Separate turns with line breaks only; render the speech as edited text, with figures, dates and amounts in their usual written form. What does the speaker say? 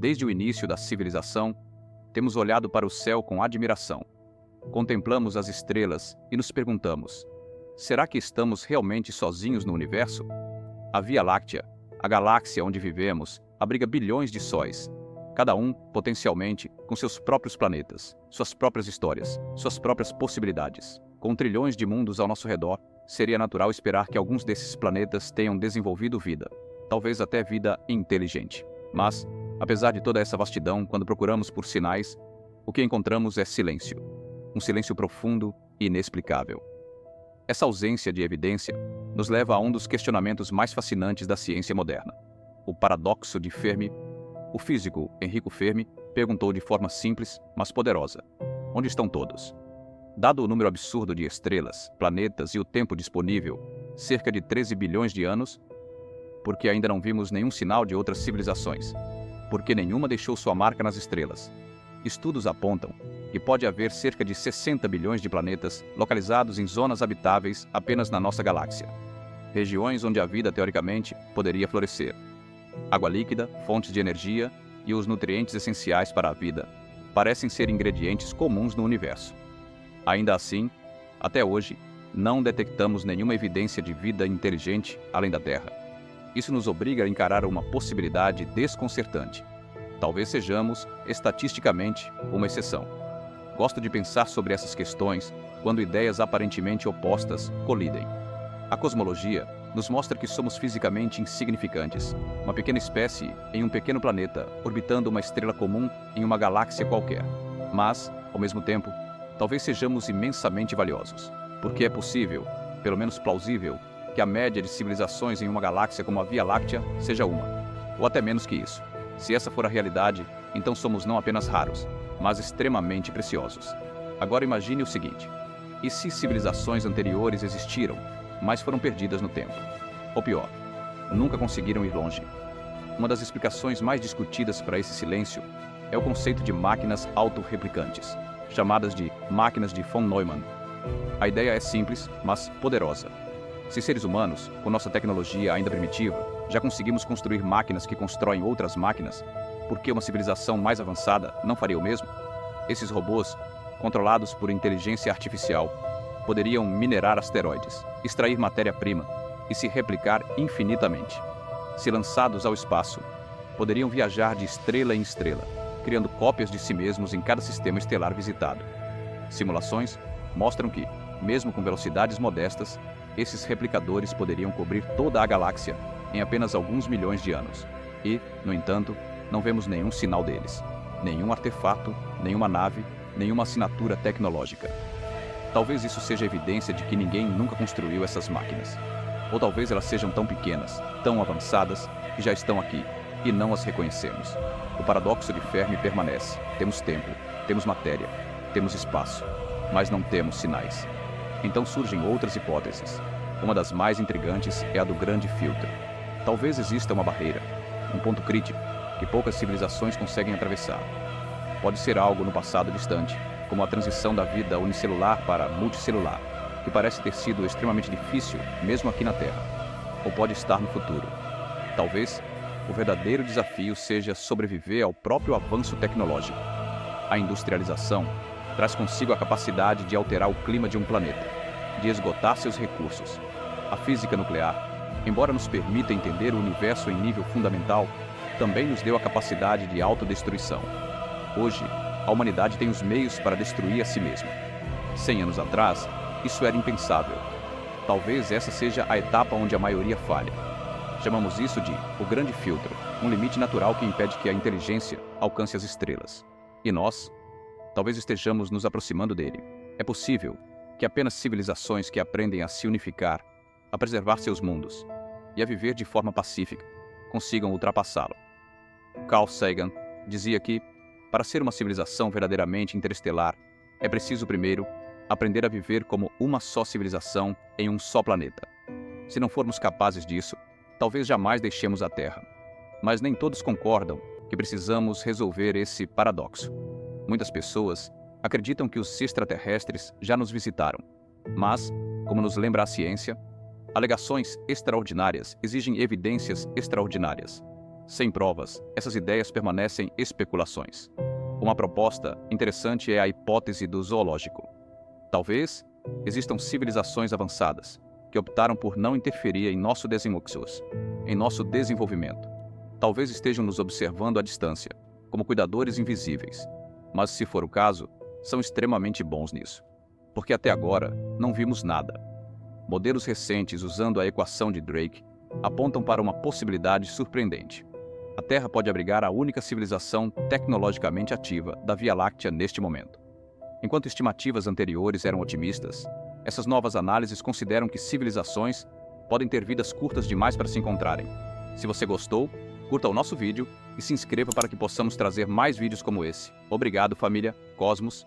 Desde o início da civilização, temos olhado para o céu com admiração. Contemplamos as estrelas e nos perguntamos: será que estamos realmente sozinhos no universo? A Via Láctea, a galáxia onde vivemos, abriga bilhões de sóis, cada um, potencialmente, com seus próprios planetas, suas próprias histórias, suas próprias possibilidades. Com trilhões de mundos ao nosso redor, seria natural esperar que alguns desses planetas tenham desenvolvido vida, talvez até vida inteligente. Mas, apesar de toda essa vastidão, quando procuramos por sinais, o que encontramos é silêncio. Um silêncio profundo e inexplicável. Essa ausência de evidência nos leva a um dos questionamentos mais fascinantes da ciência moderna: o paradoxo de Fermi. O físico Enrico Fermi perguntou de forma simples, mas poderosa: onde estão todos? Dado o número absurdo de estrelas, planetas e o tempo disponível, cerca de 13 bilhões de anos, por que ainda não vimos nenhum sinal de outras civilizações? Porque nenhuma deixou sua marca nas estrelas. Estudos apontam que pode haver cerca de 60 bilhões de planetas localizados em zonas habitáveis apenas na nossa galáxia. Regiões onde a vida, teoricamente, poderia florescer. Água líquida, fontes de energia e os nutrientes essenciais para a vida parecem ser ingredientes comuns no universo. Ainda assim, até hoje, não detectamos nenhuma evidência de vida inteligente além da Terra. Isso nos obriga a encarar uma possibilidade desconcertante. Talvez sejamos, estatisticamente, uma exceção. Gosto de pensar sobre essas questões quando ideias aparentemente opostas colidem. A cosmologia nos mostra que somos fisicamente insignificantes, uma pequena espécie em um pequeno planeta, orbitando uma estrela comum em uma galáxia qualquer. Mas, ao mesmo tempo, talvez sejamos imensamente valiosos, porque é possível, pelo menos plausível, que a média de civilizações em uma galáxia como a Via Láctea seja uma, ou até menos que isso. Se essa for a realidade, então somos não apenas raros, mas extremamente preciosos. Agora imagine o seguinte: e se civilizações anteriores existiram, mas foram perdidas no tempo? Ou pior, nunca conseguiram ir longe? Uma das explicações mais discutidas para esse silêncio é o conceito de máquinas autorreplicantes, chamadas de máquinas de von Neumann. A ideia é simples, mas poderosa. Se seres humanos, com nossa tecnologia ainda primitiva, já conseguimos construir máquinas que constroem outras máquinas, por que uma civilização mais avançada não faria o mesmo? Esses robôs, controlados por inteligência artificial, poderiam minerar asteroides, extrair matéria-prima e se replicar infinitamente. Se lançados ao espaço, poderiam viajar de estrela em estrela, criando cópias de si mesmos em cada sistema estelar visitado. Simulações mostram que, mesmo com velocidades modestas, esses replicadores poderiam cobrir toda a galáxia em apenas alguns milhões de anos. E, no entanto, não vemos nenhum sinal deles. Nenhum artefato, nenhuma nave, nenhuma assinatura tecnológica. Talvez isso seja evidência de que ninguém nunca construiu essas máquinas. Ou talvez elas sejam tão pequenas, tão avançadas, que já estão aqui, e não as reconhecemos. O paradoxo de Fermi permanece. Temos tempo, temos matéria, temos espaço, mas não temos sinais. Então surgem outras hipóteses. Uma das mais intrigantes é a do grande filtro. Talvez exista uma barreira, um ponto crítico, que poucas civilizações conseguem atravessar. Pode ser algo no passado distante, como a transição da vida unicelular para multicelular, que parece ter sido extremamente difícil, mesmo aqui na Terra. Ou pode estar no futuro. Talvez o verdadeiro desafio seja sobreviver ao próprio avanço tecnológico. A industrialização traz consigo a capacidade de alterar o clima de um planeta, de esgotar seus recursos. A física nuclear, embora nos permita entender o universo em nível fundamental, também nos deu a capacidade de autodestruição. Hoje, a humanidade tem os meios para destruir a si mesma. 100 anos atrás, isso era impensável. Talvez essa seja a etapa onde a maioria falha. Chamamos isso de o grande filtro, um limite natural que impede que a inteligência alcance as estrelas. E nós, talvez estejamos nos aproximando dele. É possível que apenas civilizações que aprendem a se unificar, a preservar seus mundos e a viver de forma pacífica, consigam ultrapassá-lo. Carl Sagan dizia que, para ser uma civilização verdadeiramente interestelar, é preciso primeiro aprender a viver como uma só civilização em um só planeta. Se não formos capazes disso, talvez jamais deixemos a Terra. Mas nem todos concordam que precisamos resolver esse paradoxo. Muitas pessoas acreditam que os extraterrestres já nos visitaram. Mas, como nos lembra a ciência, alegações extraordinárias exigem evidências extraordinárias. Sem provas, essas ideias permanecem especulações. Uma proposta interessante é a hipótese do zoológico. Talvez existam civilizações avançadas que optaram por não interferir em nosso desenvolvimento. Talvez estejam nos observando à distância, como cuidadores invisíveis. Mas, se for o caso, são extremamente bons nisso. Porque até agora não vimos nada. Modelos recentes usando a equação de Drake apontam para uma possibilidade surpreendente. A Terra pode abrigar a única civilização tecnologicamente ativa da Via Láctea neste momento. Enquanto estimativas anteriores eram otimistas, essas novas análises consideram que civilizações podem ter vidas curtas demais para se encontrarem. Se você gostou, curta o nosso vídeo e se inscreva para que possamos trazer mais vídeos como esse. Obrigado, família Cosmos.